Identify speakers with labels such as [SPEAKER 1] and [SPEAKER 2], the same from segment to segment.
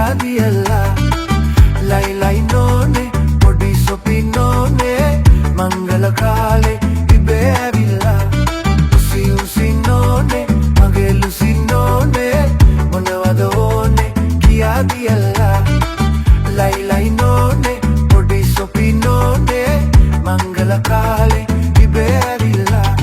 [SPEAKER 1] කියාදියල්ලා ලයි නෝනේ පොඩි සොපි නෝනේ මංගල කාලේ ඉබේ ඇවිල්ලා උසි නෝනේ මගේ ලුසි නෝනේ මොනවද ඕනේ කියාදියල්ලා ලයි නෝනේ පොඩි සොපි නෝනේ මංගල කාලේ ඉබේ ඇවිල්ලා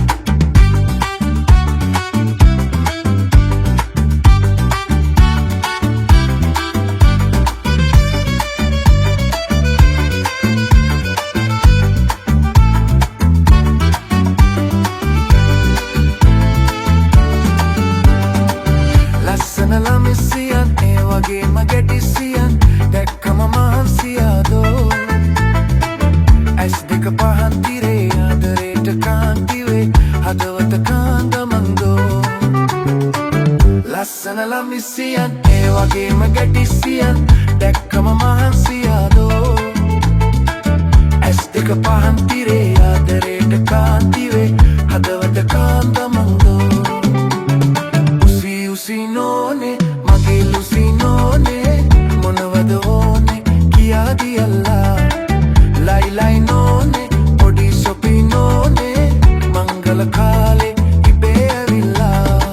[SPEAKER 1] ළමිසියන් ඒ වගේම ගැටිසියන් දැක්කම මහන්සියාදෝ ඇස් දෙක පහන් තිරේ ආදරේට කාන්තිවේ හදවත කාන්දමන්දෝ ලස්සන ළමිසියන් ඒ වගේම ගැටිසියන් දැක්කම මහන්සියාදෝ ඇස් දෙක පහන් තිරේ ආදරේට කාන්තිවේ හදවත කාන්දමන්දෝ උසි නෝනේ මගේ ලුසි නෝනේ මොනවද ඕනේ කියාදියල්ලා ලයි නෝනේ පොඩි සොපි නෝනේ මංගල කාලේ ඉබේ ඇවිල්ලා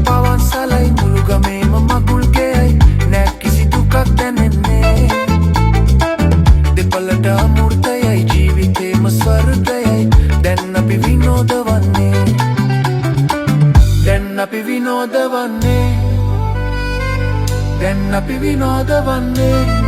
[SPEAKER 1] පවන් සලයි මුළු ගමේම මකුල් ගෙයයි නෑ කිසි දුකක් දැනෙන්නේ දෙපළට අමෘතයයි ජීවිතේම ස්වර්ගයයි දැන් අපි විනෝද වන්නේ දැන් අපි විනෝද වන්නේ දැන් අපි විනෝද වන්නේ